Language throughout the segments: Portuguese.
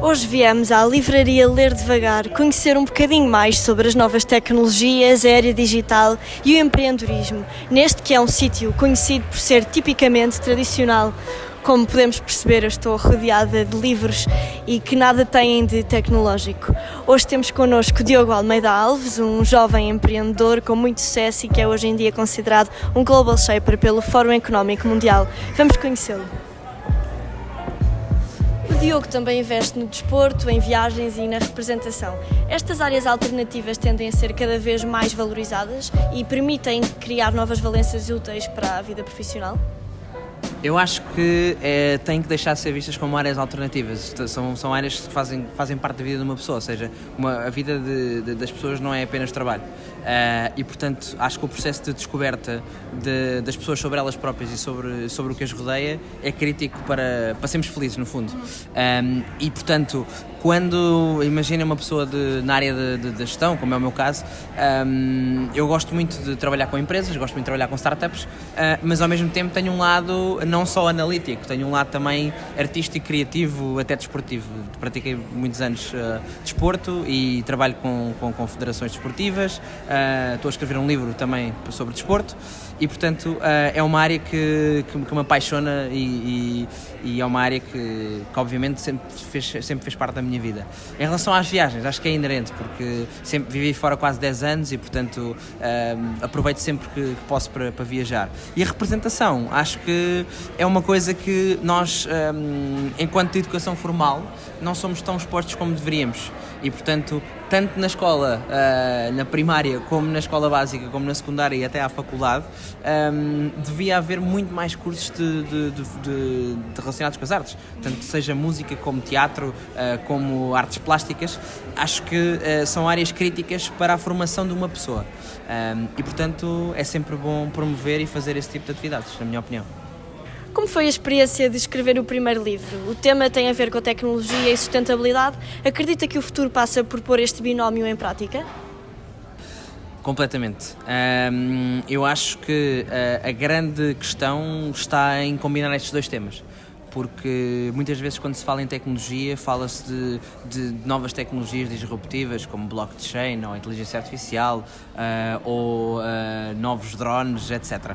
Hoje viemos à livraria Ler Devagar conhecer um bocadinho mais sobre as novas tecnologias, a era digital e o empreendedorismo, neste que é um sítio conhecido por ser tipicamente tradicional. Como podemos perceber, eu estou rodeada de livros e que nada têm de tecnológico. Hoje temos connosco Diogo Almeida Alves, um jovem empreendedor com muito sucesso e que é hoje em dia considerado um Global Shaper pelo Fórum Económico Mundial. Vamos conhecê-lo. O Diogo também investe no desporto, em viagens e na representação. Estas áreas alternativas tendem a ser cada vez mais valorizadas e permitem criar novas valências úteis para a vida profissional? Eu acho que têm que deixar de ser vistas como áreas alternativas. São áreas que fazem parte da vida de uma pessoa, ou seja, a vida das pessoas não é apenas trabalho. E, portanto, acho que o processo de descoberta das pessoas sobre elas próprias e sobre o que as rodeia é crítico para sermos felizes, no fundo. E, portanto, quando imagina uma pessoa na área da gestão, como é o meu caso, eu gosto muito de trabalhar com empresas, gosto muito de trabalhar com startups, mas ao mesmo tempo tenho um lado não só analítico, tenho um lado também artístico, criativo, até desportivo. Pratiquei muitos anos desporto e trabalho com federações desportivas, estou a escrever um livro também sobre desporto e, portanto, é uma área que me apaixona e é uma área que obviamente sempre fez parte da minha vida. Em relação às viagens, acho que é inerente, porque sempre vivi fora quase 10 anos e, portanto, aproveito sempre que posso para viajar. E a representação, acho que é uma coisa que nós, enquanto de educação formal, não somos tão expostos como deveríamos. E, portanto, tanto na escola, na primária, como na escola básica, como na secundária e até à faculdade, devia haver muito mais cursos de relacionados com as artes. Tanto seja música, como teatro, como artes plásticas. Acho que são áreas críticas para a formação de uma pessoa. E, portanto, é sempre bom promover e fazer esse tipo de atividades, na minha opinião. Como foi a experiência de escrever o primeiro livro? O tema tem a ver com a tecnologia e sustentabilidade. Acredita que o futuro passa por pôr este binómio em prática? Completamente. Eu acho que a grande questão está em combinar estes dois temas. Porque muitas vezes quando se fala em tecnologia fala-se de novas tecnologias disruptivas como blockchain ou inteligência artificial ou novos drones, etc.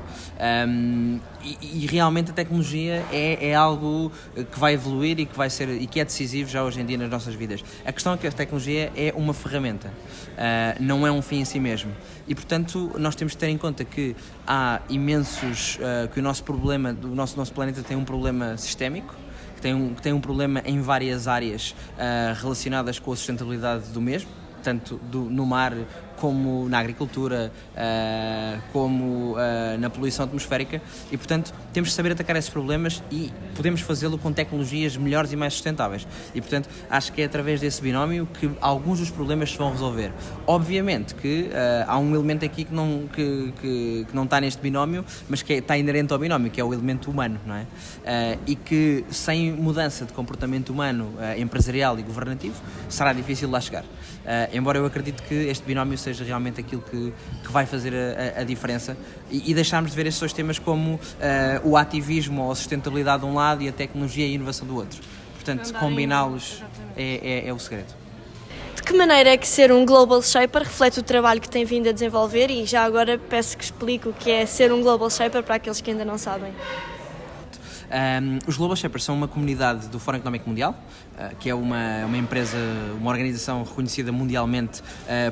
E realmente a tecnologia é algo que vai evoluir e que é decisivo já hoje em dia nas nossas vidas. A questão é que a tecnologia é uma ferramenta, não é um fim em si mesmo. E, portanto, nós temos de ter em conta que há imensos, que o nosso problema, o nosso planeta tem um problema sistémico, que tem um problema em várias áreas relacionadas com a sustentabilidade do mesmo, tanto no mar como na agricultura, como na poluição atmosférica e, portanto, temos de saber atacar esses problemas e podemos fazê-lo com tecnologias melhores e mais sustentáveis. E, portanto, acho que é através desse binómio que alguns dos problemas se vão resolver. Obviamente que há um elemento aqui que não está neste binómio, mas que está inerente ao binómio, que é o elemento humano, não é? E que sem mudança de comportamento humano, empresarial e governativo, será difícil lá chegar. Embora eu acredite que este binómio seja realmente aquilo que vai fazer a diferença e deixarmos de ver estes dois temas como o ativismo ou a sustentabilidade de um lado e a tecnologia e a inovação do outro. Portanto, combiná-los é o segredo. De que maneira é que ser um Global Shaper reflete o trabalho que tem vindo a desenvolver e já agora peço que explique o que é ser um Global Shaper para aqueles que ainda não sabem? Os Global Shapers são uma comunidade do Fórum Económico Mundial, que é uma empresa, uma organização reconhecida mundialmente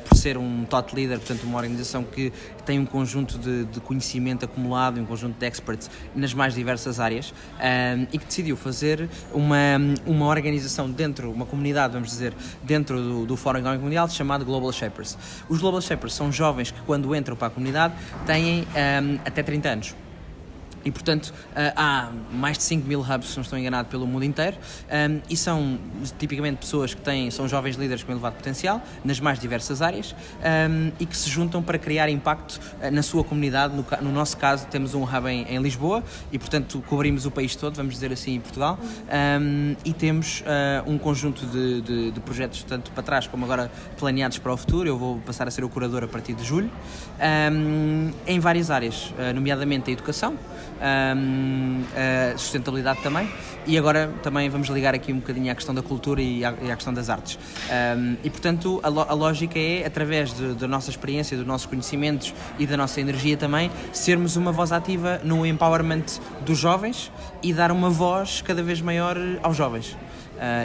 por ser um thought leader, portanto uma organização que tem um conjunto de conhecimento acumulado, um conjunto de experts nas mais diversas áreas e que decidiu fazer uma organização uma comunidade, vamos dizer, dentro do Fórum Económico Mundial chamado Global Shapers. Os Global Shapers são jovens que quando entram para a comunidade têm até 30 anos. E, portanto, há mais de 5 mil hubs, se não estou enganado, pelo mundo inteiro e são tipicamente pessoas que são jovens líderes com elevado potencial nas mais diversas áreas e que se juntam para criar impacto na sua comunidade. No nosso caso, temos um hub em Lisboa e, portanto, cobrimos o país todo, vamos dizer assim, em Portugal e temos um conjunto de projetos, tanto para trás como agora planeados para o futuro. Eu vou passar a ser o curador a partir de julho, em várias áreas, nomeadamente a educação, a sustentabilidade também, e agora também vamos ligar aqui um bocadinho à questão da cultura e à questão das artes. E portanto a lógica é, através da nossa experiência, dos nossos conhecimentos e da nossa energia também, sermos uma voz ativa no empowerment dos jovens e dar uma voz cada vez maior aos jovens.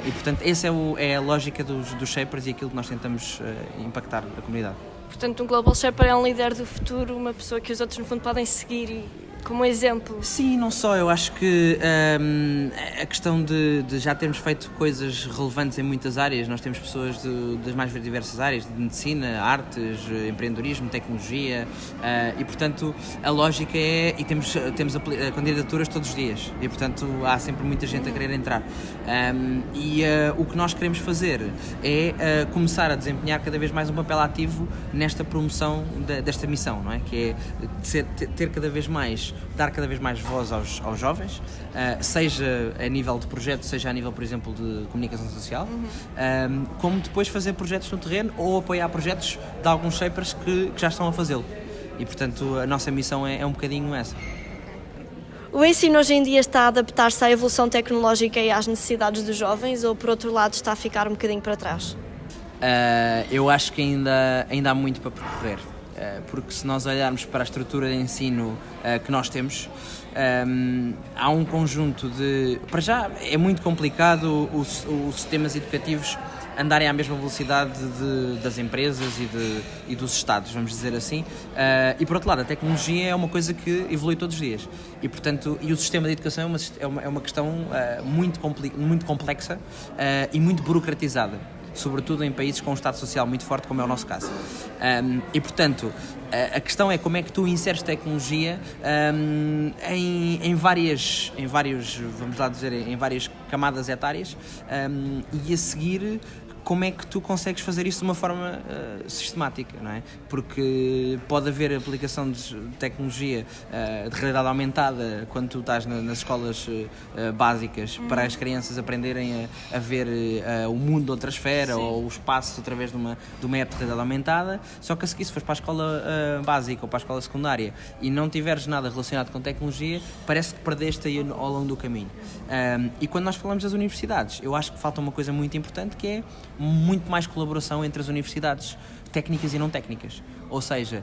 E portanto essa é a lógica dos Shapers e aquilo que nós tentamos impactar na comunidade. Portanto, um Global Shaper é um líder do futuro, uma pessoa que os outros no fundo podem seguir como exemplo. Sim, não só. Eu acho que a questão de já termos feito coisas relevantes em muitas áreas, nós temos pessoas das mais diversas áreas, de medicina, artes, empreendedorismo, tecnologia, e portanto a lógica é, e temos candidaturas todos os dias, e portanto há sempre muita gente a querer entrar. O que nós queremos fazer é começar a desempenhar cada vez mais um papel ativo nesta promoção desta missão, não é? Que é ter cada vez mais, dar cada vez mais voz aos jovens, seja a nível de projeto, seja a nível, por exemplo, de comunicação social, como depois fazer projetos no terreno ou apoiar projetos de alguns shapers que já estão a fazê-lo. E, portanto, a nossa missão é um bocadinho essa. O ensino hoje em dia está a adaptar-se à evolução tecnológica e às necessidades dos jovens, ou, por outro lado, está a ficar um bocadinho para trás? Eu acho que ainda há muito para percorrer. Porque se nós olharmos para a estrutura de ensino que nós temos, há um conjunto de... Para já é muito complicado os sistemas educativos andarem à mesma velocidade das empresas e dos Estados, vamos dizer assim, e por outro lado a tecnologia é uma coisa que evolui todos os dias e portanto o sistema de educação é uma questão muito complexa e muito burocratizada, sobretudo em países com um Estado social muito forte, como é o nosso caso. E, portanto, a questão é como é que tu inseres tecnologia em várias camadas etárias, e a seguir como é que tu consegues fazer isso de uma forma sistemática, não é? Porque pode haver aplicação de tecnologia de realidade aumentada quando tu estás nas escolas básicas para as crianças aprenderem a ver o mundo de outra esfera. Sim. Ou o espaço através de uma app de realidade aumentada, só que a seguir, se fores para a escola básica ou para a escola secundária e não tiveres nada relacionado com tecnologia, parece que perdeste aí ao longo do caminho. E quando nós falamos das universidades, eu acho que falta uma coisa muito importante, que é muito mais colaboração entre as universidades técnicas e não técnicas. Ou seja,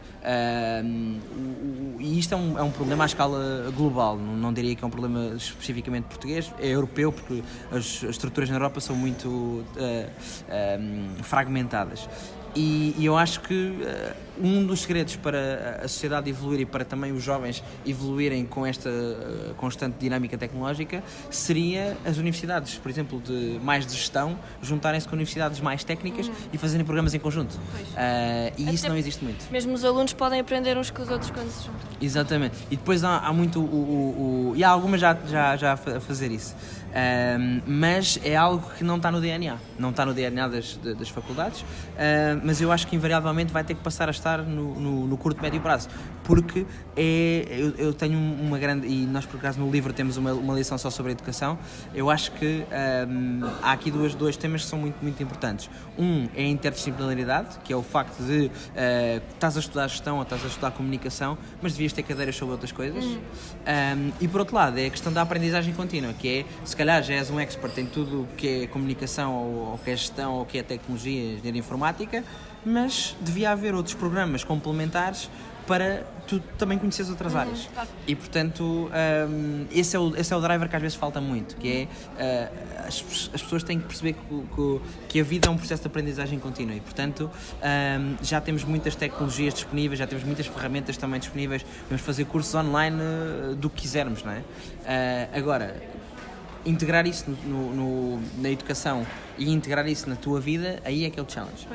e isto é um problema à escala global, não diria que é um problema especificamente português, é europeu, porque as estruturas na Europa são muito fragmentadas. E eu acho que um dos segredos para a sociedade evoluir e para também os jovens evoluírem com esta constante dinâmica tecnológica seria as universidades, por exemplo, mais de gestão, juntarem-se com universidades mais técnicas e fazerem programas em conjunto. E isso não existe muito. Mesmo os alunos podem aprender uns com os outros quando se juntam. Exatamente. E depois há muito e há algumas já a fazer isso. Mas é algo que não está no DNA. Não está no DNA das faculdades, mas eu acho que invariavelmente vai ter que passar a estar no curto e médio prazo, porque eu tenho uma grande, e nós por acaso no livro temos uma lição só sobre a educação. Eu acho que há aqui dois temas que são muito, muito importantes. Um é a interdisciplinaridade, que é o facto de estás a estudar gestão ou estás a estudar comunicação, mas devias ter cadeiras sobre outras coisas. E por outro lado é a questão da aprendizagem contínua, que é, se calhar já és um expert em tudo o que é comunicação ou que é gestão ou que é tecnologia, engenharia informática, mas devia haver outros programas complementares para tu também conheceres outras áreas. E portanto esse é o driver que às vezes falta muito, que é as pessoas têm que perceber que a vida é um processo de aprendizagem contínua e portanto já temos muitas tecnologias disponíveis, já temos muitas ferramentas também disponíveis, podemos fazer cursos online do que quisermos, não é? Agora, integrar isso na educação e integrar isso na tua vida, aí é que é o challenge.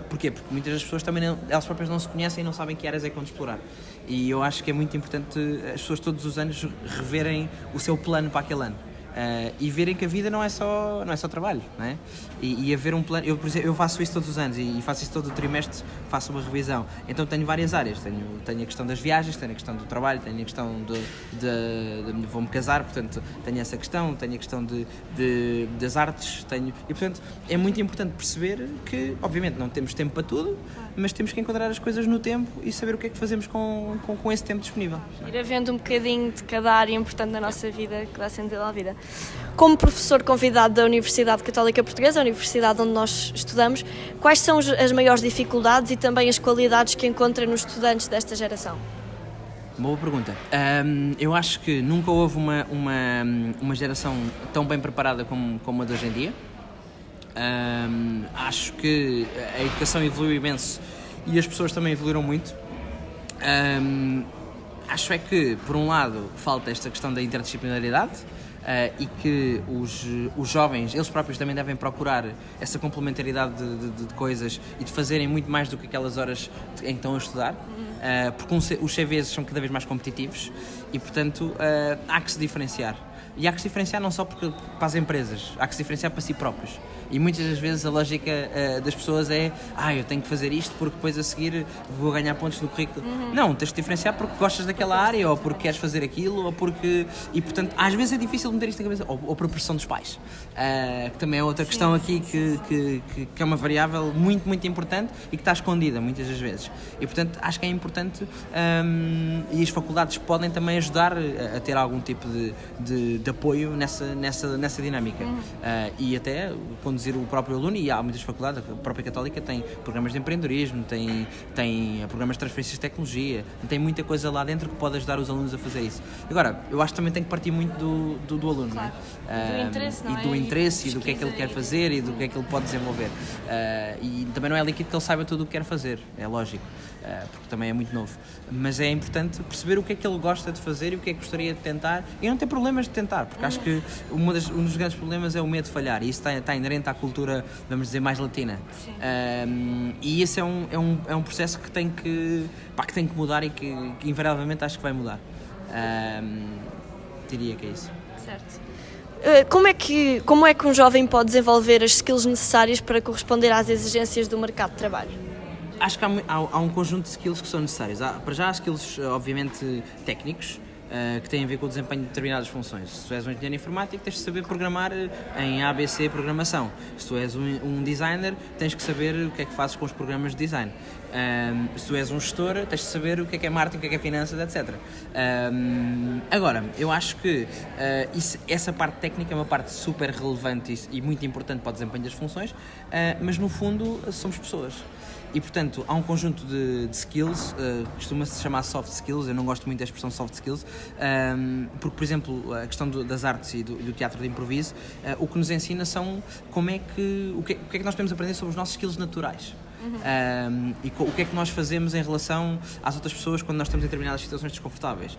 Porquê? Porque muitas das pessoas também elas próprias não se conhecem e não sabem que áreas é que vão explorar. E eu acho que é muito importante as pessoas todos os anos reverem o seu plano para aquele ano. e verem que a vida não é só trabalho, não é? E haver um plano. Eu, por exemplo, eu faço isso todos os anos e faço isso todo o trimestre, faço uma revisão. Então tenho várias áreas, tenho a questão das viagens, tenho a questão do trabalho, tenho a questão vou-me casar, portanto tenho essa questão, tenho a questão das artes, e portanto é muito importante perceber que obviamente não temos tempo para tudo, mas temos que enquadrar as coisas no tempo e saber o que é que fazemos com esse tempo disponível. Ir havendo um bocadinho de cada área importante na nossa vida, que dá sentido à vida. Como professor convidado da Universidade Católica Portuguesa, a universidade onde nós estudamos, quais são as maiores dificuldades e também as qualidades que encontra nos estudantes desta geração? Boa pergunta. Eu acho que nunca houve uma geração tão bem preparada como a de hoje em dia. Acho que a educação evoluiu imenso e as pessoas também evoluíram muito. Acho é que, por um lado, falta esta questão da interdisciplinaridade e que os jovens, eles próprios também devem procurar essa complementaridade de coisas e de fazerem muito mais do que aquelas horas em que estão a estudar, porque os CVs são cada vez mais competitivos e, portanto, há que se diferenciar. E há que se diferenciar não só para as empresas, há que se diferenciar para si próprios. E muitas das vezes a lógica das pessoas é eu tenho que fazer isto porque depois a seguir vou ganhar pontos no currículo. Não, tens de diferenciar porque gostas daquela área ou porque queres fazer aquilo ou porque... E portanto, às vezes é difícil meter isto na cabeça, ou por pressão dos pais. Que também é outra questão aqui que é uma variável muito, muito importante e que está escondida muitas das vezes. E portanto, acho que é importante e as faculdades podem também ajudar a ter algum tipo de apoio nessa dinâmica. E até conduzir o próprio aluno, e há muitas faculdades, a própria Católica tem programas de empreendedorismo, tem programas de transferências de tecnologia, tem muita coisa lá dentro que pode ajudar os alunos a fazer isso. Agora, eu acho que também tem que partir muito do aluno, claro. Não é? Do interesse, não é? E do interesse e do que é que ele quer fazer e do que é que ele pode desenvolver. E também não é líquido que ele saiba tudo o que quer fazer, é lógico, porque também é muito novo. Mas é importante perceber o que é que ele gosta de fazer e o que é que gostaria de tentar, e não ter problemas de tentar, porque acho que um dos grandes problemas é o medo de falhar, e isso está inerente à cultura, vamos dizer, mais latina. E esse é um processo que tem que mudar e que invariavelmente acho que vai mudar. Diria que é isso. Certo. Como é que um jovem pode desenvolver as skills necessárias para corresponder às exigências do mercado de trabalho? Acho que há um conjunto de skills que são necessários. Para já há skills, obviamente, técnicos, que têm a ver com o desempenho de determinadas funções. Se tu és um engenheiro informático, tens de saber programar em ABC programação. Se tu és um designer, tens que saber o que é que fazes com os programas de design. Se tu és um gestor, tens de saber o que é marketing, o que é finanças, etc. Agora, eu acho que essa parte técnica é uma parte super relevante e muito importante para o desempenho das funções, mas no fundo somos pessoas. E, portanto, há um conjunto de skills, costuma-se chamar soft skills, eu não gosto muito da expressão soft skills, porque, por exemplo, a questão das artes e do teatro de improviso, o que nos ensina são o que é que nós podemos aprender sobre os nossos skills naturais. E o que é que nós fazemos em relação às outras pessoas quando nós estamos em determinadas situações desconfortáveis.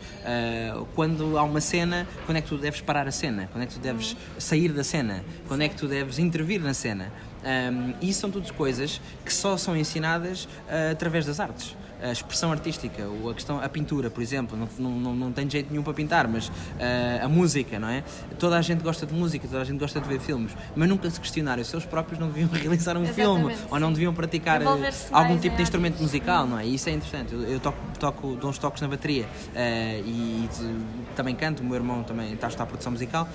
Quando há uma cena, quando é que tu deves parar a cena? Quando é que tu deves sair da cena? Quando é que tu deves intervir na cena? E isso são todas coisas que só são ensinadas através das artes. A expressão artística, ou a pintura, por exemplo, não tem jeito nenhum para pintar, mas a música, não é? Toda a gente gosta de música, toda a gente gosta de ver filmes, mas nunca se questionaram se eles próprios não deviam realizar um filme, ou não deviam praticar algum tipo de instrumento musical, não é? E isso é interessante. Eu dou uns toques na bateria e também canto, o meu irmão também está a estudar produção musical,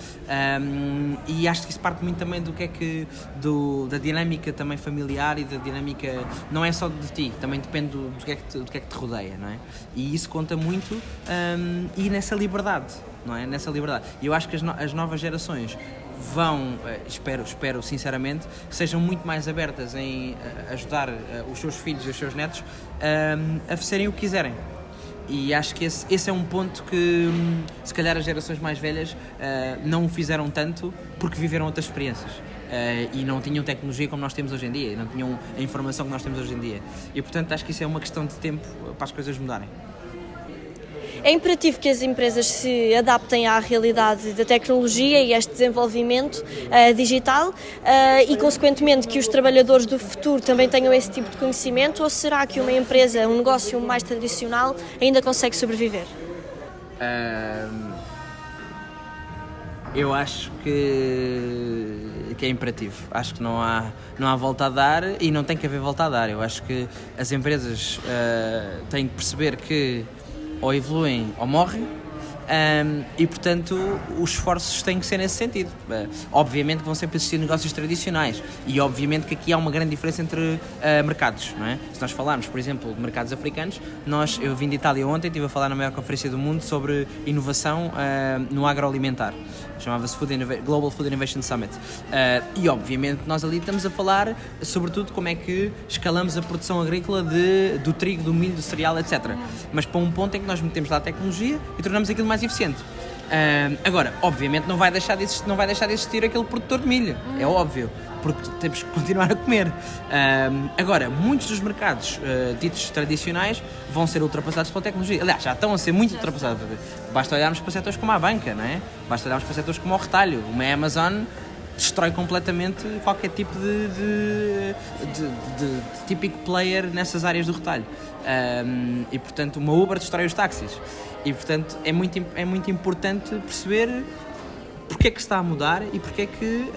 e acho que isso parte muito também da dinâmica também familiar e da dinâmica, não é só de ti, também depende do que é que te rodeia, não é? E isso conta muito, e nessa liberdade, não é? Nessa liberdade. E eu acho que as novas gerações vão, espero sinceramente, que sejam muito mais abertas em ajudar os seus filhos e os seus netos a serem o que quiserem. E acho que esse é um ponto que, se calhar, as gerações mais velhas não o fizeram tanto porque viveram outras experiências. E não tinham tecnologia como nós temos hoje em dia, não tinham a informação que nós temos hoje em dia. E, portanto, acho que isso é uma questão de tempo para as coisas mudarem. É imperativo que as empresas se adaptem à realidade da tecnologia e a este desenvolvimento digital e, consequentemente, que os trabalhadores do futuro também tenham esse tipo de conhecimento, ou será que uma empresa, um negócio mais tradicional, ainda consegue sobreviver? Eu acho que é imperativo. Acho que não há volta a dar e não tem que haver volta a dar. Eu acho que as empresas têm que perceber que ou evoluem ou morrem. E portanto os esforços têm que ser nesse sentido. Obviamente que vão sempre existir negócios tradicionais e obviamente que aqui há uma grande diferença entre mercados, não é? Se nós falarmos, por exemplo, de mercados africanos, eu vim de Itália ontem, estive a falar na maior conferência do mundo sobre inovação no agroalimentar, chamava-se Global Food Innovation Summit, e obviamente nós ali estamos a falar sobretudo como é que escalamos a produção agrícola do trigo, do milho, do cereal, etc. Mas para um ponto em que nós metemos lá a tecnologia e tornamos aquilo mais eficiente. Agora, obviamente não vai deixar de existir aquele produtor de milho, é óbvio, porque temos que continuar a comer. Agora, muitos dos mercados ditos tradicionais vão ser ultrapassados pela tecnologia. Aliás, já estão a ser muito ultrapassados. Basta olharmos para setores como a banca, não é? Basta olharmos para setores como o retalho. Uma Amazon destrói completamente qualquer tipo de típico player nessas áreas do retalho. E portanto uma Uber destrói os táxis. E portanto é muito importante perceber porque é que se está a mudar e porque é que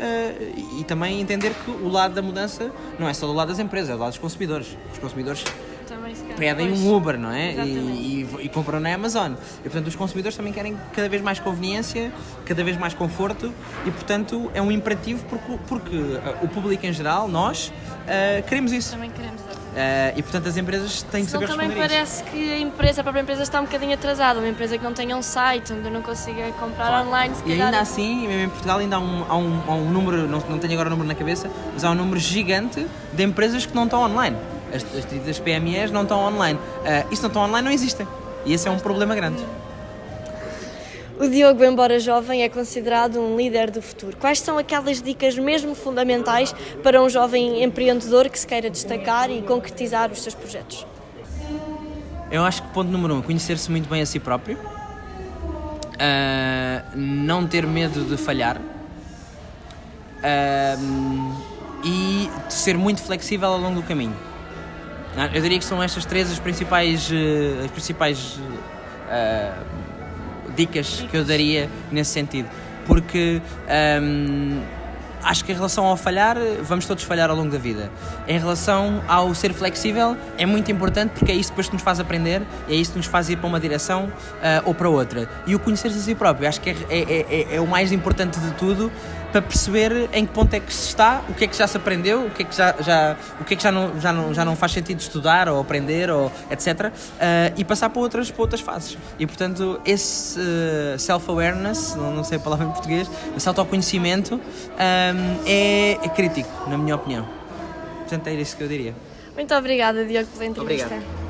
e também entender que o lado da mudança não é só do lado das empresas, é do lado dos consumidores. Os consumidores pedem um Uber, não é? E compram na Amazon. E portanto os consumidores também querem cada vez mais conveniência, cada vez mais conforto e portanto é um imperativo porque o público em geral, nós, queremos isso. Também queremos. E portanto as empresas têm que saber responder também parece que a própria empresa está um bocadinho atrasada. Uma empresa que não tenha um site onde eu não consiga comprar online, se calhar. E ainda assim, mesmo em Portugal ainda há um número, não tenho agora o número na cabeça, mas há um número gigante de empresas que não estão online. As PMEs não estão online. E se não estão online não existem. E esse é um problema grande. O Diogo, embora jovem, é considerado um líder do futuro. Quais são aquelas dicas mesmo fundamentais para um jovem empreendedor que se queira destacar e concretizar os seus projetos? Eu acho que ponto número 1, conhecer-se muito bem a si próprio, não ter medo de falhar e ser muito flexível ao longo do caminho. Eu diria que são estas três as principais dicas que eu daria nesse sentido, porque acho que em relação ao falhar, vamos todos falhar ao longo da vida. Em relação ao ser flexível, é muito importante porque é isso depois que nos faz aprender, é isso que nos faz ir para uma direção ou para outra. E o conhecer-se a si próprio, acho que é o mais importante de tudo, para perceber em que ponto é que se está, o que é que já se aprendeu, o que é que já não faz sentido estudar ou aprender, ou etc. E passar para outras fases. E portanto esse self-awareness, não sei a palavra em português, esse autoconhecimento é crítico, na minha opinião. Portanto é isso que eu diria. Muito obrigada, Diogo, pela entrevista. Obrigado.